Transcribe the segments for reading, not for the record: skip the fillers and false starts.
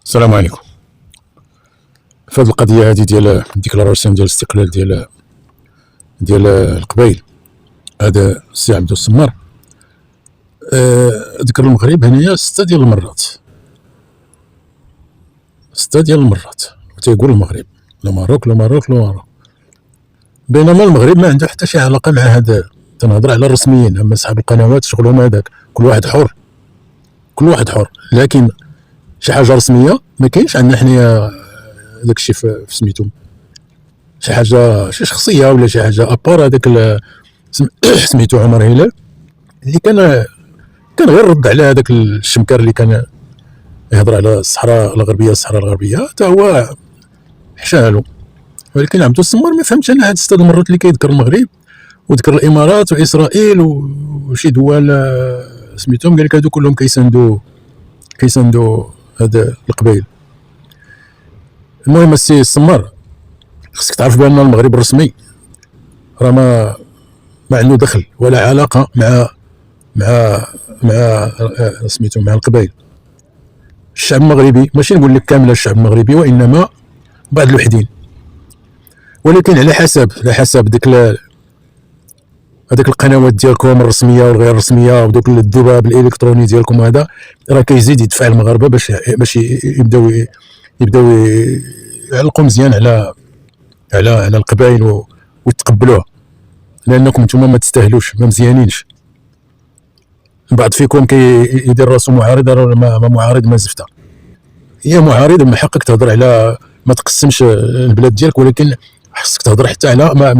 السلام عليكم. في هذه القضيه هذه ديال ديكلاراسيون ديال الاستقلال ديال القبائل، هذا السي عبدو السمار ذكر المغرب هنايا 6 ديال المرات، 6 ديال المرات، وتيقول المغرب لو ماروك لو ماروك لو ماروك، بينما المغرب ما عنده حتى شي علاقه مع هذا. تنهضر على الرسميين، اما اصحاب القنوات شغلهم هذاك، كل واحد حر، كل واحد حر، لكن شي حاجه رسميه ما كاينش عندنا حنايا. داك الشيء في سميتو شي حاجه، شي شخصيه ولا شي حاجه ابار هذاك سميتو عمر هلال اللي كان غير رد على هذاك الشمكار اللي كان يهضر على الصحراء الغربيه حتى هو حشالو. ولكن عبدو السمار ما فهمتش انا هاد 6 المرات اللي كيذكر المغرب وذكر الامارات واسرائيل وشي دول سميتهم، قال لك هادو كلهم كيساندو هاد القبائل. المهم السي السمار، خصك تعرف بان المغرب الرسمي راه ما عنده دخل ولا علاقه مع سميتو مع القبائل. الشعب المغربي، ماشي نقول لك كامل الشعب المغربي، وانما بعض الوحدين، ولكن على حسب هذيك القنوات ديالكم الرسميه والغير رسميه ودوك الذباب الالكتروني ديالكم، هذا راه كيزيد يدفع المغاربه باش يبداو يعلقوا مزيان على القبائل ويتقبلوها، لانكم نتوما ما تستاهلوش، ما مزيانينش. البعض فيكم كيدير راسو معارض، ما معارض ما زفته. هي معارض، من حقك تهضر على ما تقسمش البلاد ديالك، ولكن خصك تهضر حتى على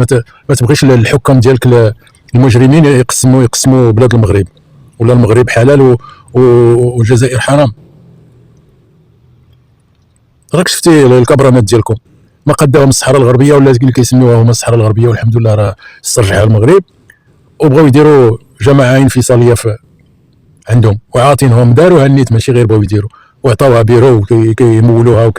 ما تبغيش الحكام ديالك المجرمين يقسموا بلاد المغرب، ولا المغرب حلال والجزائر حرام. راك شفتي الكبرانات ديالكم ما قداهم الصحراء الغربيه، ولا اللي كيسميوها هما الصحراء الغربيه، والحمد لله راه استرجعها المغرب، وبغاو يديروا جماعه انفصاليه عندهم، وعاطينهم داروها النيت، ماشي غير بغاو يديروا وعطاوها بيرو وكيمولوها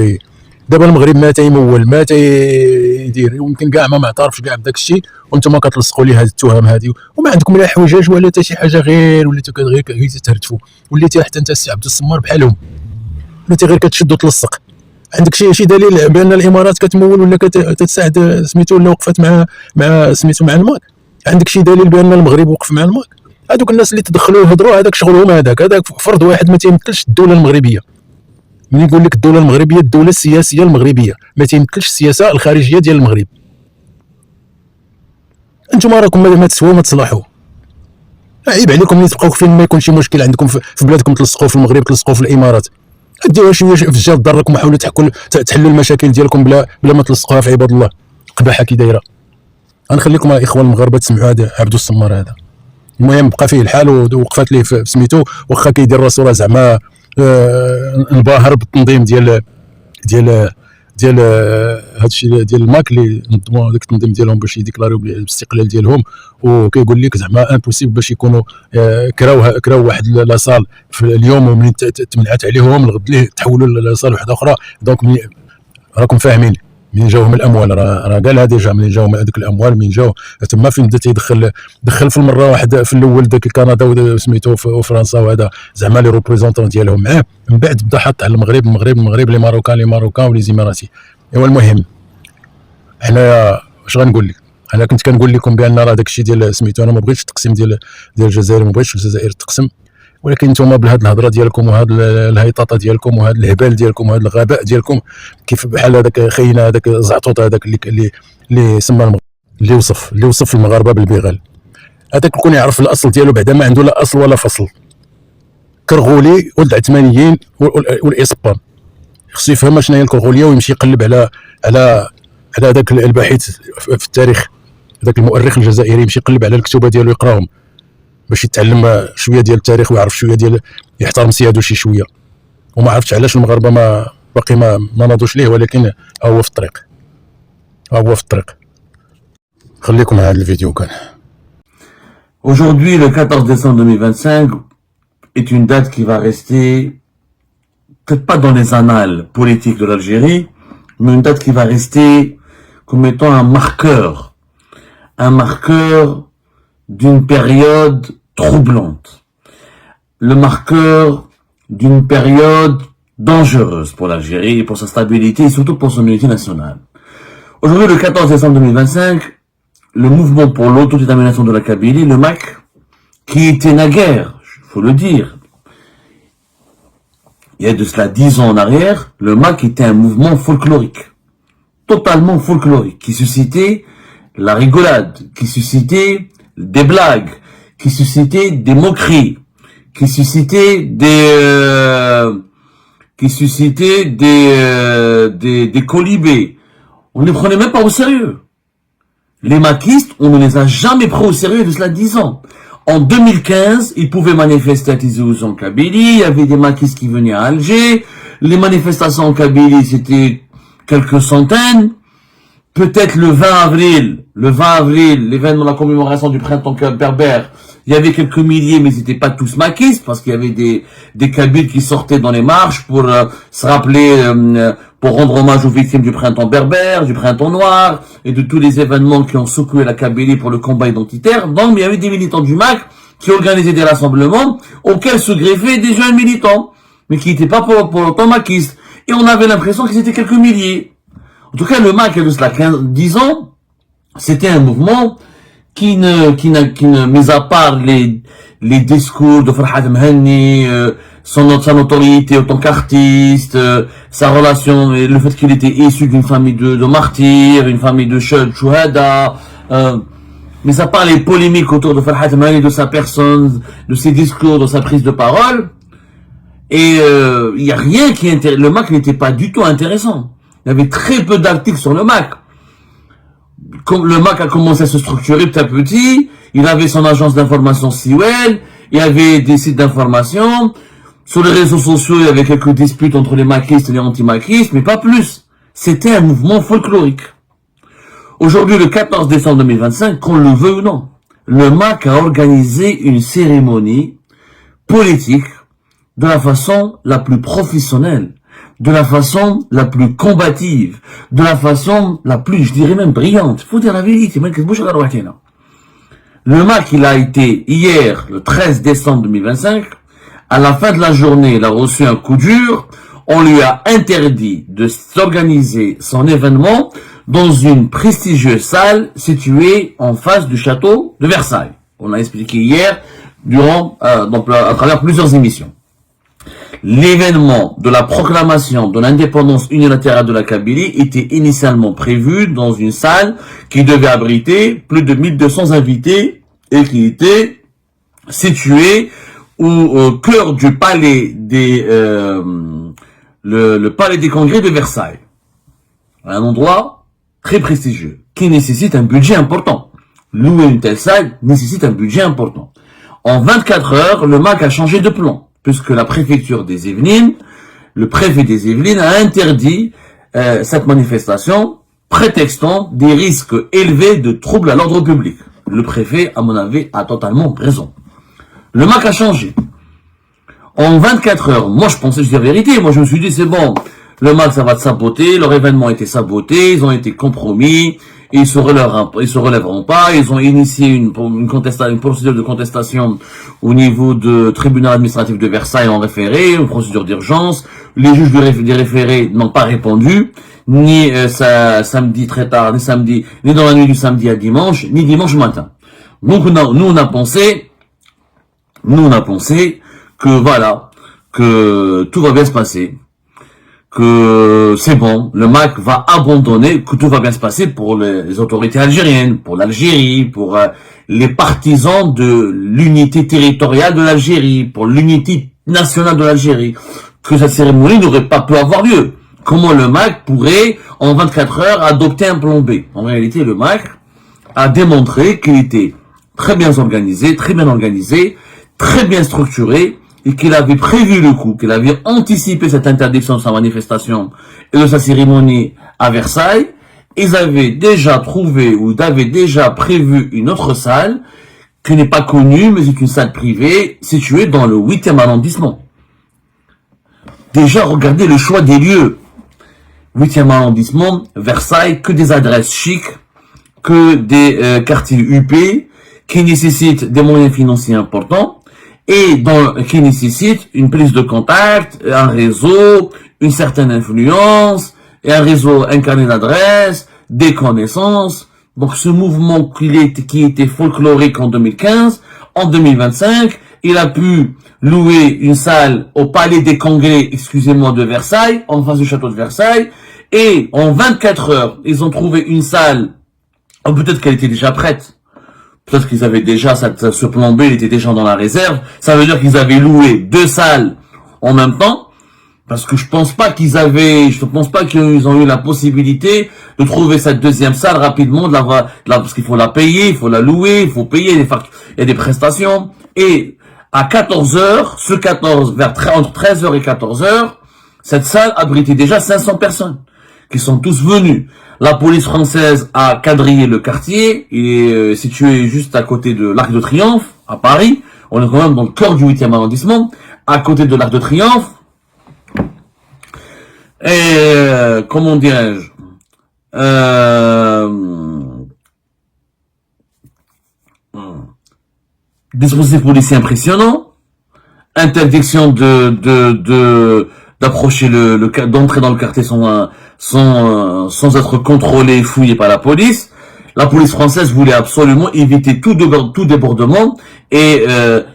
دابا المغرب ما تيمول ما تيدير، يمكن كاع ما معترفش كاع بداك الشيء، وانتم كتلصقوا ليه هذه التهم هذه، وما عندكم لا حجج ولا حتى شي حاجه، غير وليتوا غير تهرتفوا، وليتي حتى انت السي عبد السمار بحالهم، وليتي غير كتشد وتلصق. عندك شي دليل بان الامارات كتمول ولا كتساعد سميتو، ولا وقفت مع سميتو مع الماك؟ عندك شي دليل بان المغرب وقف مع الماك؟ هذوك الناس اللي تدخلوا وهضروا، هذاك شغلهم، هذاك فرد واحد ما تيمثلش الدوله المغربيه. من يقول لك الدوله المغربيه، الدوله السياسيه المغربيه، ما تيمثلش السياسه الخارجيه ديال المغرب. انتم راكم ما تسواو ما تصلحوا، عيب عليكم اللي تبقاو فين ما يكون شي مشكل عندكم في بلادكم تلصقوا في المغرب، تلصقوا في الامارات. ديروها شويه في جهه ضركم، وحاولوا تحلوا المشاكل ديالكم بلا ما تلصقوها في عباد الله. قباحه كي دايره. غنخليكم الاخوان المغاربه تسمعوا هذا عبدو السمار هذا. المهم بقى فيه الحال، ووقفات ليه في سميتو، واخا كيدير راسو راه زعما الباهر بالتنظيم ديال هذا الشيء ديال الماك اللي نظموا هذاك التنظيم ديالهم باش يديكلاريو بالاستقلال ديالهم، وكيقول لك زعما امبوسيبل باش يكونوا كراو واحد لاصال في اليوم، ومن تمنعت عليهم الغد ليه تحولوا لاصال واحده اخرى. دونك راكم فاهمين من جاوهم الاموال، راه قالها ديجا من جاوهم هذوك الاموال، من جاو تما فين بدا دخل في المره واحد في الاول ذاك كندا وسميتو وفرنسا، وهذا زعما لي ريبريزونطون ديالهم معاه، من بعد بدا حط على المغرب لي ماروكان ولي زيماراتي. ايوا المهم حنايا اش غنقول لك، انا كنت كنقول لكم بان راه داك الشيء ديال سميتو، انا ما بغيتش التقسيم ديال الجزائر، ما بغيتش الجزائر تقسم، ولكن نتوما بهاد الهضره ديالكم وهاد الهيطاطه ديالكم وهاد الهبال ديالكم وهاد الغباء ديالكم، كيف بحال هذاك خينا هذاك الزعطوط هذاك اللي سمى اللي وصف المغاربه بالبغال، هذاك يكون يعرف الاصل ديالو، بعدا ما عنده لا اصل ولا فصل، كرغولي ولد عثمانيين والاسبان. خصو يفهم شنو هي الكرغوليه، ويمشي يقلب على هذاك الباحث في التاريخ، هذاك المؤرخ الجزائري، يمشي يقلب على الكتب ديالو يقراهم باش يتعلم شويه ديال التاريخ، ويعرف شويه ديال يحترم سيادو شي شويه. وما عرفتش علاش المغاربه باقي ما ناضوش ليه، ولكن هو في الطريق. خليكم مع هذا الفيديو كان. Aujourd'hui, le 14 décembre 2025 est une date qui va rester, peut-être pas dans les annales politiques de l'Algérie, mais une date qui va rester comme étant un marqueur d'une période troublante, le marqueur d'une période dangereuse pour l'Algérie, pour sa stabilité et surtout pour son unité nationale. Aujourd'hui, le 14 décembre 2025, le mouvement pour l'autodétermination de la Kabylie, le MAK, qui était naguère, il faut le dire, il y a de cela 10 ans en arrière, le MAK était un mouvement folklorique, totalement folklorique, qui suscitait la rigolade, qui suscitait des blagues, qui suscitait des moqueries, qui suscitait des colibés. On ne les prenait même pas au sérieux. Les maquistes, on ne les a jamais pris au sérieux de cela 10 ans. En 2015, ils pouvaient manifester à Tizi Ouzou en Kabylie, il y avait des maquistes qui venaient à Alger, les manifestations en Kabylie, c'était quelques centaines. Peut-être le 20 avril, l'événement de la commémoration du printemps berbère, il y avait quelques milliers, mais ils n'étaient pas tous maquistes, parce qu'il y avait des Kabyles qui sortaient dans les marches pour se rappeler, pour rendre hommage aux victimes du printemps berbère, du printemps noir, et de tous les événements qui ont secoué la Kabylie pour le combat identitaire. Donc, il y avait des militants du MAK qui organisaient des rassemblements, auxquels se greffaient des jeunes militants, mais qui n'étaient pas pour autant maquistes. Et on avait l'impression qu'ils étaient quelques milliers. En tout cas, le MAK, il y a de cela 10 ans, c'était un mouvement qui ne, mis à part les discours de Farhad Mhenni, sa notoriété en tant qu'artiste, sa relation, et le fait qu'il était issu d'une famille de martyrs, une famille de shuhada, mais à part les polémiques autour de Farhad Mhenni, de sa personne, de ses discours, de sa prise de parole, et il y a rien qui intéresse. Le MAK n'était pas du tout intéressant. Il y avait très peu d'articles sur le MAK. Comme le MAK a commencé à se structurer petit à petit, il avait son agence d'information Siwel, il y avait des sites d'information, sur les réseaux sociaux, il y avait quelques disputes entre les maquistes et les anti-maquistes, mais pas plus. C'était un mouvement folklorique. Aujourd'hui, le 14 décembre 2025, qu'on le veut ou non, le MAK a organisé une cérémonie politique de la façon la plus professionnelle, de la façon la plus combative, de la façon la plus, je dirais même brillante. Faut dire la vérité, le MAK, il a été hier, le 13 décembre 2025, à la fin de la journée, il a reçu un coup dur, on lui a interdit de s'organiser son événement dans une prestigieuse salle située en face du château de Versailles. On a expliqué hier, à travers plusieurs émissions. L'événement de la proclamation de l'indépendance unilatérale de la Kabylie était initialement prévu dans une salle qui devait abriter plus de 1200 invités et qui était située au cœur du palais le palais des congrès de Versailles. Un endroit très prestigieux qui nécessite un budget important. Louer une telle salle nécessite un budget important. En 24 heures, le MAK a changé de plan, puisque la préfecture des Yvelines, le préfet des Yvelines a interdit cette manifestation, prétextant des risques élevés de troubles à l'ordre public. Le préfet, à mon avis, a totalement raison. Le MAK a changé. En 24 heures, moi je pensais, je dis la vérité, moi je me suis dit c'est bon, le MAK ça va te saboter, leur événement a été saboté, ils ont été compromis, ils se relèveront pas, ils ont initié une procédure de contestation au niveau du tribunal administratif de Versailles en référé, une procédure d'urgence, les juges des référés n'ont pas répondu, ni samedi très tard, ni dans la nuit du samedi à dimanche, ni dimanche matin. Donc nous on a pensé que voilà, que tout va bien se passer, que c'est bon, le MAK va abandonner, que tout va bien se passer pour les autorités algériennes, pour l'Algérie, pour les partisans de l'unité territoriale de l'Algérie, pour l'unité nationale de l'Algérie, que cette cérémonie n'aurait pas pu avoir lieu. Comment le MAK pourrait, en 24 heures, adopter un plan B? En réalité, le MAK a démontré qu'il était très bien organisé, très bien structuré, et qu'il avait prévu le coup, qu'il avait anticipé cette interdiction de sa manifestation et de sa cérémonie à Versailles. Ils avaient déjà trouvé ou avaient déjà prévu une autre salle qui n'est pas connue, mais c'est une salle privée située dans le 8e arrondissement. Déjà, regardez le choix des lieux. 8e arrondissement, Versailles, que des adresses chics, que des quartiers UP qui nécessitent des moyens financiers importants. et qui nécessite une prise de contact, un réseau, une certaine influence, et un réseau, un carnet d'adresses, des connaissances. Donc ce mouvement qui était folklorique en 2015, en 2025, il a pu louer une salle au Palais des Congrès, excusez-moi, de Versailles, en face du château de Versailles, et en 24 heures, ils ont trouvé une salle, oh, peut-être qu'elle était déjà prête, peut-être qu'ils avaient déjà ce plan B, il était déjà dans la réserve, ça veut dire qu'ils avaient loué 2 salles en même temps, parce que je pense pas qu'ils ont eu la possibilité de trouver cette deuxième salle rapidement, parce qu'il faut la payer, il faut la louer, il faut payer les factures, il y a des prestations, et à 14 heures, entre 13 heures et 14 heures, cette salle abritait déjà 500 personnes, qui sont tous venus. La police française a quadrillé le quartier, il est situé juste à côté de l'Arc de Triomphe, à Paris, on est quand même dans le cœur du 8e arrondissement, à côté de l'Arc de Triomphe, et comment dirais-je, dispositif policier impressionnant, interdiction d'approcher d'entrer dans le quartier sans être contrôlé et fouillé par la police. La police française voulait absolument éviter tout débordement et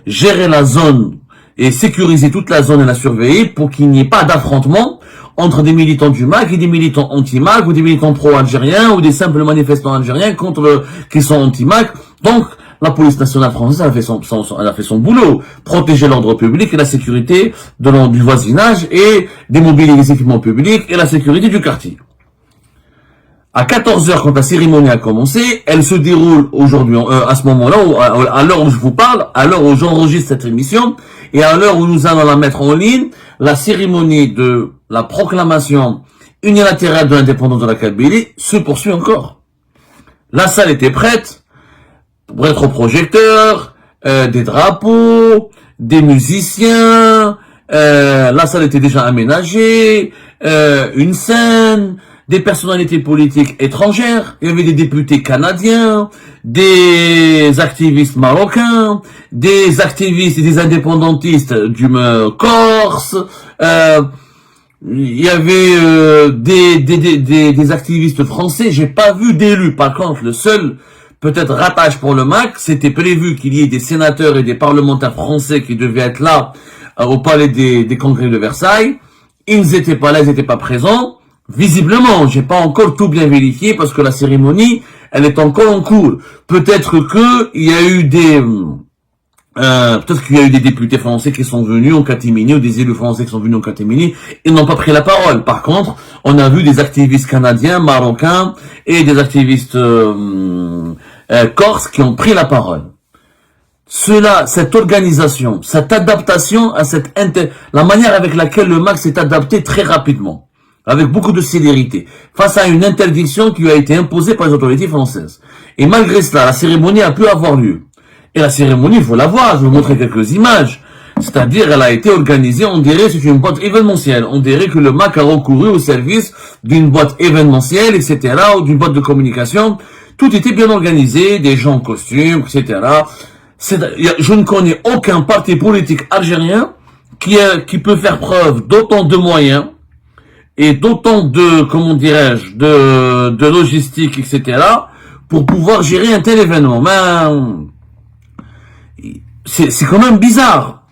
gérer la zone et sécuriser toute la zone et la surveiller pour qu'il n'y ait pas d'affrontement entre des militants du MAC et des militants anti-MAC ou des militants pro-algériens ou des simples manifestants algériens qui sont anti-MAC. Donc, la police nationale française a fait son boulot, protéger l'ordre public et la sécurité du voisinage et démobiliser les équipements publics et la sécurité du quartier. À 14 heures, quand la cérémonie a commencé, elle se déroule aujourd'hui, à ce moment-là, à l'heure où je vous parle, à l'heure où j'enregistre cette émission, et à l'heure où nous allons la mettre en ligne, la cérémonie de la proclamation unilatérale de l'indépendance de la Kabylie se poursuit encore. La salle était prête, rétroprojecteurs, des drapeaux, des musiciens, la salle était déjà aménagée, une scène, des personnalités politiques étrangères, il y avait des députés canadiens, des activistes marocains, des activistes et des indépendantistes d'humeur corse, il y avait des activistes français, j'ai pas vu d'élus. Par contre, le seul peut-être rattache pour le MAC, c'était prévu qu'il y ait des sénateurs et des parlementaires français qui devaient être là au palais des congrès de Versailles. Ils n'étaient pas là, ils n'étaient pas présents. Visiblement, j'ai pas encore tout bien vérifié parce que la cérémonie, elle est encore en cours. Peut-être qu'il y a eu des députés français qui sont venus en catimini ou des élus français qui sont venus en catimini et n'ont pas pris la parole. Par contre, on a vu des activistes canadiens, marocains et des activistes corses qui ont pris la parole. Cette organisation, cette adaptation à la manière avec laquelle le MAC s'est adapté très rapidement, avec beaucoup de célérité, face à une interdiction qui lui a été imposée par les autorités françaises. Et malgré cela, la cérémonie a pu avoir lieu. Et la cérémonie, il faut la voir, je vais vous montrer quelques images. C'est-à-dire, elle a été organisée, on dirait, c'est une boîte événementielle. On dirait que le MAC a recouru au service d'une boîte événementielle, etc., ou d'une boîte de communication. Tout était bien organisé, des gens en costume, etc. Je ne connais aucun parti politique algérien qui peut faire preuve d'autant de moyens et d'autant de logistique, etc., pour pouvoir gérer un tel événement. C'est quand même bizarre.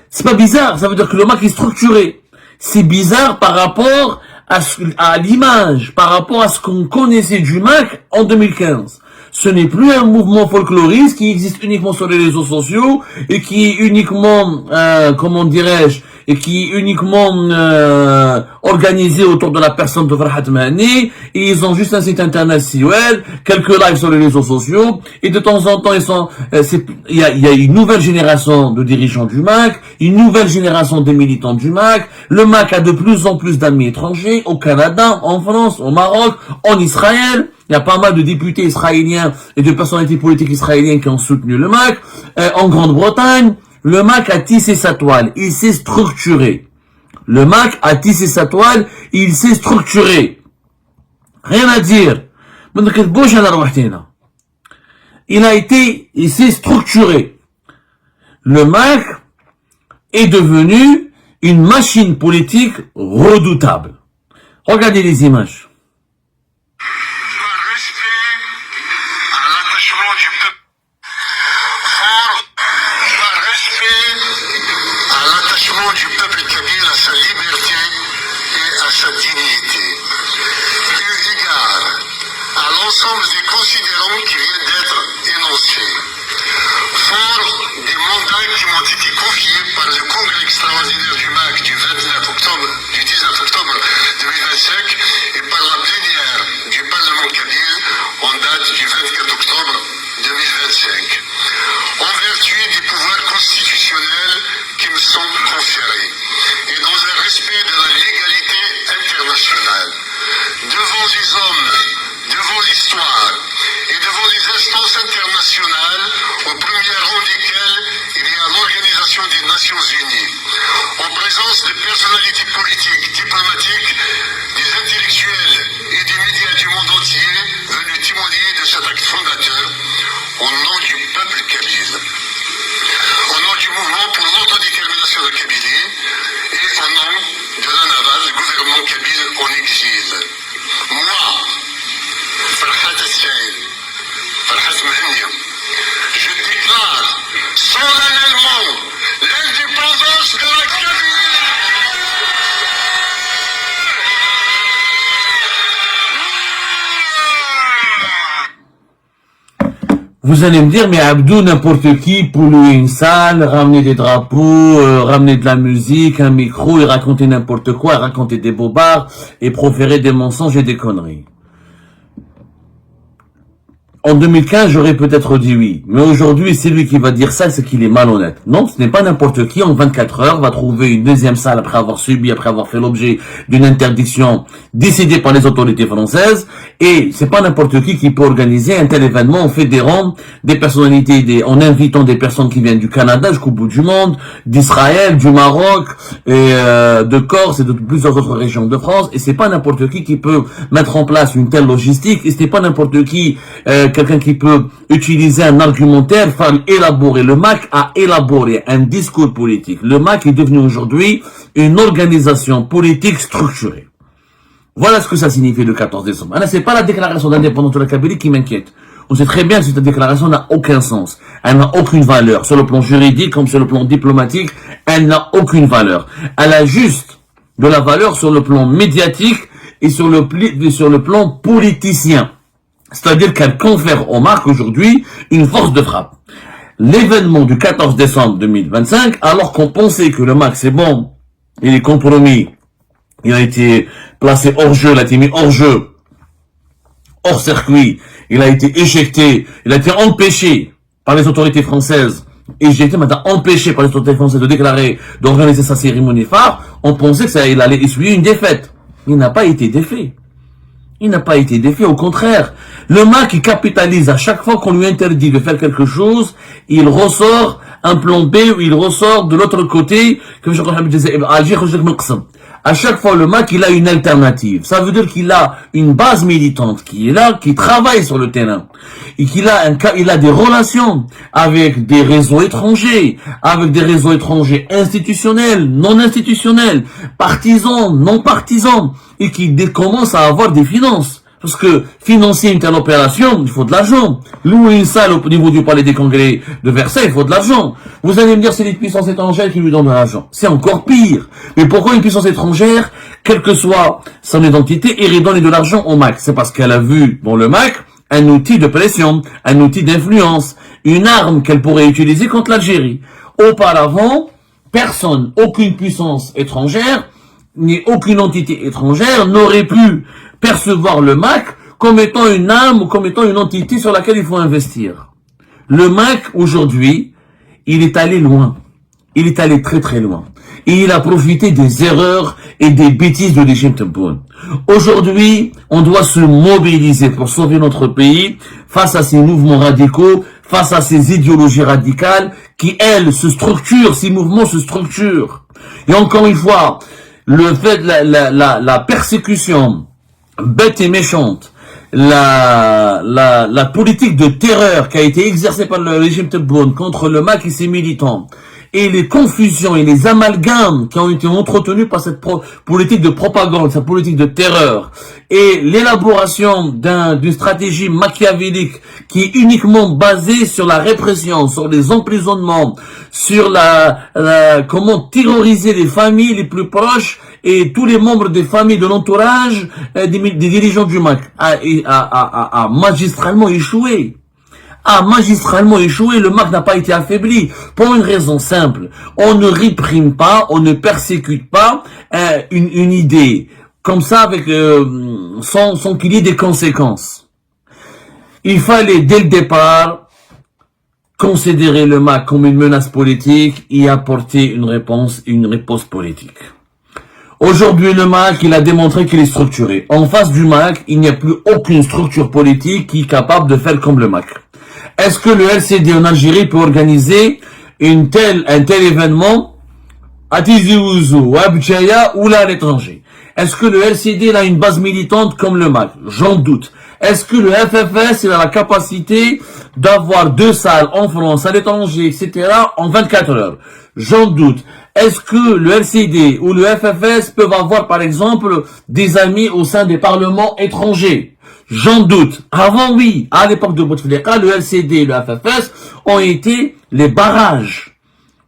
C'est pas bizarre, ça veut dire que le MAC est structuré. C'est bizarre par rapport à l'image, par rapport à ce qu'on connaissait du MAC en 2015. Ce n'est plus un mouvement folkloriste qui existe uniquement sur les réseaux sociaux et qui est uniquement, organisé autour de la personne de Farhat Mahani, et ils ont juste un site internet SIOL, quelques lives sur les réseaux sociaux, et de temps en temps il y a une nouvelle génération de dirigeants du MAC, une nouvelle génération de militants du MAC, le MAC a de plus en plus d'amis étrangers, au Canada, en France, au Maroc, en Israël. Il y a pas mal de députés israéliens et de personnalités politiques israéliennes qui ont soutenu le MAC. En Grande-Bretagne, le MAC a tissé sa toile. Il s'est structuré. Le MAC a tissé sa toile. Il s'est structuré. Rien à dire. Il s'est structuré. Le MAC est devenu une machine politique redoutable. Regardez les images. Du peuple kabyle à sa liberté et à sa dignité. Eu égard à l'ensemble des considérants qui viennent d'être énoncés, fort des mandats qui m'ont été confiés par le congrès extraordinaire du MAC du 19 octobre 2025 et par la plénière du Parlement kabyle en date du 24 octobre 2025, en vertu des pouvoirs constitutionnels qui me sont conférés et dans un respect de la légalité internationale, devant les hommes, devant l'histoire et devant les instances internationales, au premier rang desquelles il y a l'Organisation des Nations Unies, en présence de personnalités politiques, diplomatiques, des intellectuels et des médias du monde entier venus témoigner de cet acte fondateur au nom du peuple kabyle, au nom du mouvement pour l'autodétermination de Kabylie et au nom de la NAVAL, le gouvernement kabyle en exil. Moi, Farhat Al-Saïd, Farhat Mahnia, je déclare solennellement l'indépendance de la Kabylie. Vous allez me dire, mais Abdou, n'importe qui, polluer une salle, ramener des drapeaux, ramener de la musique, un micro, et raconter n'importe quoi, raconter des bobards, et proférer des mensonges et des conneries. En 2015, j'aurais peut-être dit oui. Mais aujourd'hui, c'est lui qui va dire ça, c'est qu'il est malhonnête. Non, ce n'est pas n'importe qui, en 24 heures, va trouver une deuxième salle après avoir fait l'objet d'une interdiction décidée par les autorités françaises. Et c'est pas n'importe qui peut organiser un tel événement en fédérant des personnalités, en invitant des personnes qui viennent du Canada jusqu'au bout du monde, d'Israël, du Maroc, et de Corse et de plusieurs autres régions de France. Et c'est pas n'importe qui peut mettre en place une telle logistique. Et c'est pas n'importe qui, quelqu'un qui peut utiliser un argumentaire, élaborer. Le MAC a élaboré un discours politique. Le MAC est devenu aujourd'hui une organisation politique structurée. Voilà ce que ça signifie le 14 décembre. Alors, c'est pas la déclaration d'indépendance de la Kabylie qui m'inquiète. On sait très bien que cette déclaration n'a aucun sens. Elle n'a aucune valeur. Sur le plan juridique, comme sur le plan diplomatique, elle n'a aucune valeur. Elle a juste de la valeur sur le plan médiatique et sur le plan politicien. C'est-à-dire qu'elle confère au MAC aujourd'hui une force de frappe. L'événement du 14 décembre 2025, alors qu'on pensait que le MAC c'est bon, il est compromis, il a été placé hors jeu, il a été mis hors jeu, hors circuit, il a été éjecté, il a été empêché par les autorités françaises, éjecté, maintenant empêché par les autorités françaises de déclarer, d'organiser sa cérémonie phare, on pensait que il allait essuyer une défaite. Il n'a pas été défait. Il n'a pas été défait, au contraire. Le MAC, il capitalise à chaque fois qu'on lui interdit de faire quelque chose, il ressort un plan B, ou il ressort de l'autre côté, comme je disais, à chaque fois, le MAC, il a une alternative. Ça veut dire qu'il a une base militante qui est là, qui travaille sur le terrain. Et qu'il a il a des relations avec des réseaux étrangers, institutionnels, non institutionnels, partisans, non partisans, et qui commence à avoir des finances. Parce que financer une telle opération, il faut de l'argent. Louer une salle au niveau du palais des congrès de Versailles, il faut de l'argent. Vous allez me dire, c'est les puissances étrangères qui lui donnent de l'argent. C'est encore pire. Mais pourquoi une puissance étrangère, quelle que soit son identité, irait donner de l'argent au MAC? C'est parce qu'elle a vu dans le MAC un outil de pression, un outil d'influence, une arme qu'elle pourrait utiliser contre l'Algérie. Auparavant, personne, aucune puissance étrangère, ni aucune entité étrangère n'aurait pu percevoir le MAC comme étant une arme ou comme étant une entité sur laquelle il faut investir. Le MAC, aujourd'hui, il est allé loin. Il est allé très très loin. Et il a profité des erreurs et des bêtises de l'Égypte Tebboune. Aujourd'hui, on doit se mobiliser pour sauver notre pays face à ces mouvements radicaux, face à ces idéologies radicales qui, elles, se structurent, ces mouvements se structurent. Et encore une fois, le fait de la persécution bête et méchante, la politique de terreur qui a été exercée par le régime Tebboune contre le MAC et ses militants, et les confusions et les amalgames qui ont été entretenus par cette politique de propagande, cette politique de terreur, et l'élaboration d'une stratégie machiavélique qui est uniquement basée sur la répression, sur les emprisonnements, sur comment terroriser les familles les plus proches et tous les membres des familles de l'entourage des dirigeants du MAC a magistralement échoué. Le MAC n'a pas été affaibli pour une raison simple. On ne réprime pas, on ne persécute pas une idée comme ça avec sans qu'il y ait des conséquences. Il fallait dès le départ considérer le MAC comme une menace politique et apporter une réponse politique. Aujourd'hui, le MAC, il a démontré qu'il est structuré. En face du MAC, il n'y a plus aucune structure politique qui est capable de faire comme le MAC. Est-ce que le LCD en Algérie peut organiser un tel événement à Tizi Ouzou, ou à Bchaya, ou là à l'étranger? Est-ce que le LCD a une base militante comme le MAC? J'en doute. Est-ce que le FFS il a la capacité d'avoir 2 salles en France, à l'étranger, etc. en 24 heures? J'en doute. Est-ce que le LCD ou le FFS peuvent avoir, par exemple, des amis au sein des parlements étrangers? J'en doute. Avant, oui. À l'époque de Bouteflika, le LCD et le FFS ont été les barrages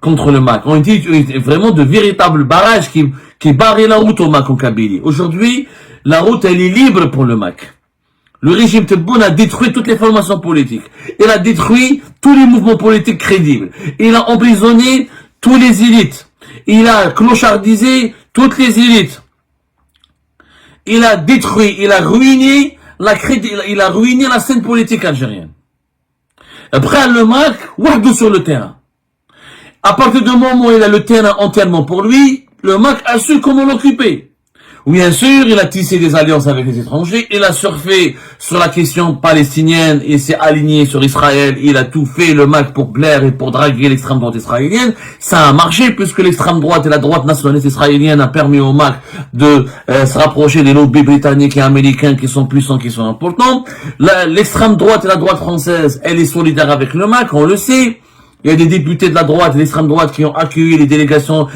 contre le MAC. Ont été vraiment de véritables barrages qui barraient la route au MAC en Kabylie. Aujourd'hui, la route, elle est libre pour le MAC. Le régime Tebboune a détruit toutes les formations politiques. Il a détruit tous les mouvements politiques crédibles. Il a emprisonné tous les élites. Il a clochardisé toutes les élites. Il a détruit, il a ruiné la scène politique algérienne. Après le MAC, Wahdo sur le terrain. À partir du moment où il a le terrain entièrement pour lui, le MAC a su comment l'occuper. Bien sûr, il a tissé des alliances avec les étrangers, il a surfé sur la question palestinienne, il s'est aligné sur Israël, il a tout fait, le MAC, pour plaire et pour draguer l'extrême droite israélienne. Ça a marché puisque l'extrême droite et la droite nationaliste israélienne a permis au MAC de se rapprocher des lobbies britanniques et américains qui sont puissants, qui sont importants. L'extrême droite et la droite française, elle est solidaire avec le MAC, on le sait. Il y a des députés de la droite et de l'extrême droite qui ont accueilli la déléguation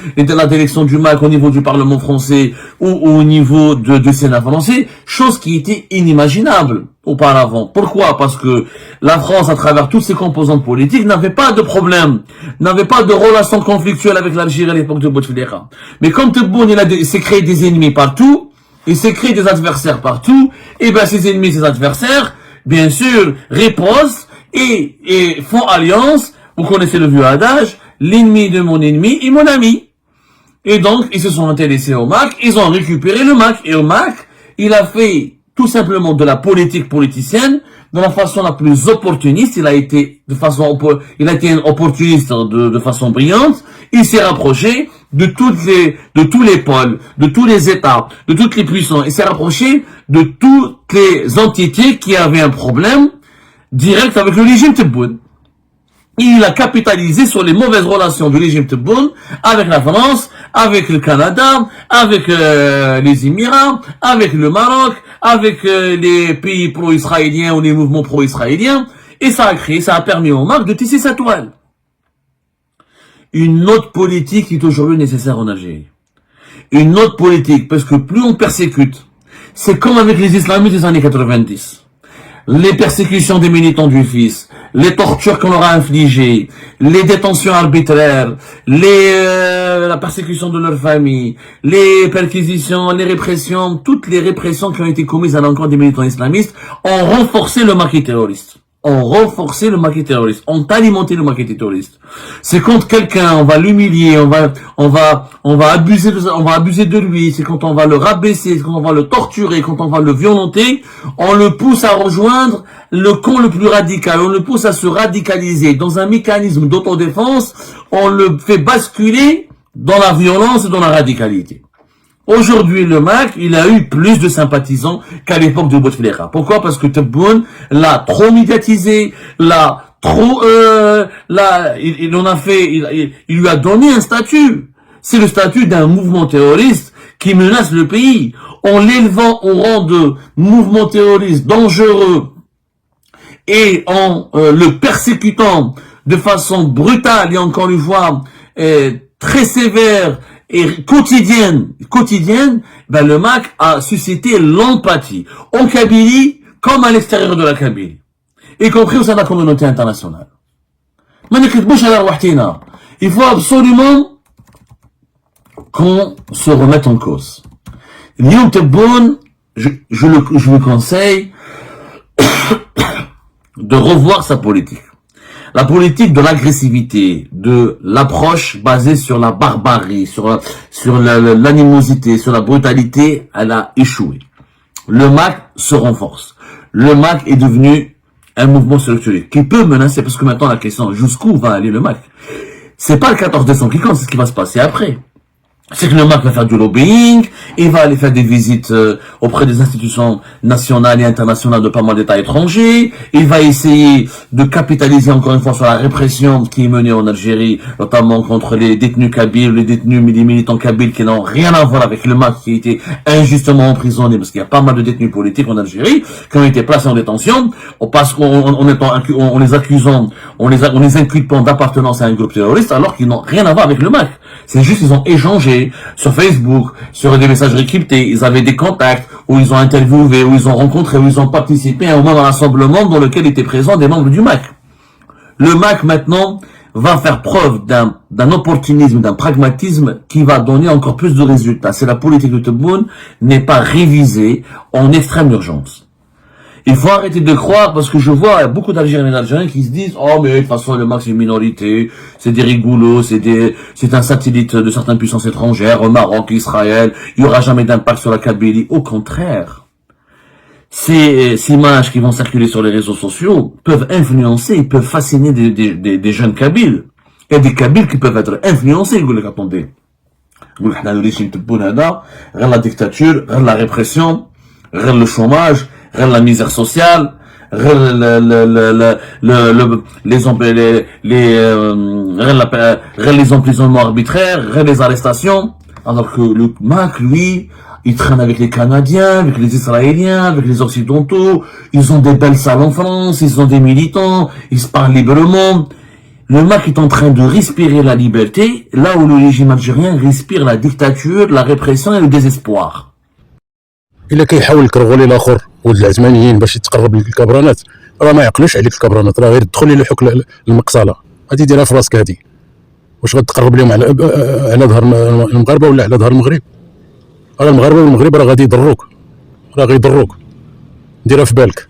du MAC au niveau du Parlement français ou au niveau du Sénat français, chose qui était inimaginable auparavant. Pourquoi? Parce que la France, à travers toutes ses composantes politiques, n'avait pas de problème, n'avait pas de relation conflictuelle avec l'Algérie à l'époque de Bouteflika. Mais comme Tebboune, il s'est créé des ennemis partout, il s'est créé des adversaires partout, et ben ces ennemis, ces adversaires, bien sûr, ripostent et font alliance. Vous connaissez le vieux adage, l'ennemi de mon ennemi est mon ami. Et donc, ils se sont intéressés au MAC, ils ont récupéré le MAC. Et au MAC, il a fait tout simplement de la politique politicienne de la façon la plus opportuniste. Il a été un opportuniste de façon brillante. Il s'est rapproché de tous les pôles, de tous les États, de toutes les puissances. Il s'est rapproché de toutes les entités qui avaient un problème direct avec le régime Tebboune. Il a capitalisé sur les mauvaises relations du régime Tebboune avec la France, avec le Canada, avec les Émirats, avec le Maroc, avec les pays pro-israéliens ou les mouvements pro-israéliens. Et ça a permis au MAC de tisser sa toile. Une autre politique est aujourd'hui nécessaire en Algérie. Une autre politique, parce que plus on persécute, c'est comme avec les islamistes des années 90. Les persécutions des militants du FIS, les tortures qu'on leur a infligées, les détentions arbitraires, la persécution de leur famille, les perquisitions, les répressions, toutes les répressions qui ont été commises à l'encontre des militants islamistes ont renforcé le maquis terroriste. Ont alimenté le maquis terroriste. C'est quand quelqu'un, on va l'humilier, on va abuser de lui, c'est quand on va le rabaisser, c'est quand on va le torturer, quand on va le violenter, on le pousse à rejoindre le camp le plus radical, on le pousse à se radicaliser dans un mécanisme d'autodéfense, on le fait basculer dans la violence et dans la radicalité. Aujourd'hui, le MAC, il a eu plus de sympathisants qu'à l'époque de Bouteflika. Pourquoi? Parce que Tebboune l'a trop médiatisé, il lui a donné un statut. C'est le statut d'un mouvement terroriste qui menace le pays. En l'élevant au rang de mouvement terroriste dangereux et en le persécutant de façon brutale et encore une fois très sévère et quotidienne, ben le MAC a suscité l'empathie en Kabylie comme à l'extérieur de la Kabylie, y compris au sein de la communauté internationale. Il faut absolument qu'on se remette en cause. Lyoum Tebboune, je vous conseille de revoir sa politique. La politique de l'agressivité, de l'approche basée sur la barbarie, sur l'animosité, sur la brutalité, elle a échoué. Le MAC se renforce. Le MAC est devenu un mouvement structuré qui peut menacer, parce que maintenant la question, jusqu'où va aller le MAC? C'est pas le 14 décembre qui compte, c'est ce qui va se passer après. C'est que le MAC va faire du lobbying, il va aller faire des visites auprès des institutions nationales et internationales de pas mal d'États étrangers, il va essayer de capitaliser encore une fois sur la répression qui est menée en Algérie, notamment contre les détenus kabyles, les détenus militants kabyles qui n'ont rien à voir avec le MAC, qui a été injustement emprisonné, parce qu'il y a pas mal de détenus politiques en Algérie qui ont été placés en détention, parce on les accusant, on les inculpant d'appartenance à un groupe terroriste, alors qu'ils n'ont rien à voir avec le MAC. C'est juste qu'ils ont échangé sur Facebook, sur des messageries cryptées, ils avaient des contacts, où ils ont interviewé, où ils ont rencontré, où ils ont participé à un moment d'un rassemblement dans lequel étaient présents des membres du MAC. Le MAC maintenant va faire preuve d'un opportunisme, d'un pragmatisme qui va donner encore plus de résultats. C'est la politique de Tebboune n'est pas révisée en extrême urgence. Il faut arrêter de croire, parce que je vois beaucoup d'Algériens et d'Algériens qui se disent « Oh, mais de toute façon, le MAC, c'est une minorité, c'est des rigoulos, c'est un satellite de certaines puissances étrangères, au Maroc, Israël, il n'y aura jamais d'impact sur la Kabylie. » Au contraire, ces images qui vont circuler sur les réseaux sociaux peuvent influencer, peuvent fasciner des jeunes Kabyles. Il y a des Kabyles qui peuvent être influencés. Ils disent « Attendez, la dictature, la répression, le chômage, la misère sociale, les emprisonnements arbitraires, les arrestations, alors que le MAC, lui, il traîne avec les Canadiens, avec les Israéliens, avec les Occidentaux, ils ont des belles salles en France, ils ont des militants, ils se parlent librement. Le MAC est en train de respirer la liberté, là où le régime algérien respire la dictature, la répression et le désespoir. الا كيحاول الكرغولي الاخر ولد العثمانيين باش يتقرب للكبرانات راه ما يعقلوش عليك الكبرانات، راه غير تدخل لي حك المقصاله غادي ديرها في راسك هذه. واش غتقرب لهم على ظهر المغاربه ولا على ظهر المغرب؟ راه المغاربه والمغرب راه غادي يضروك، راه غيضروك، ديرها في بالك.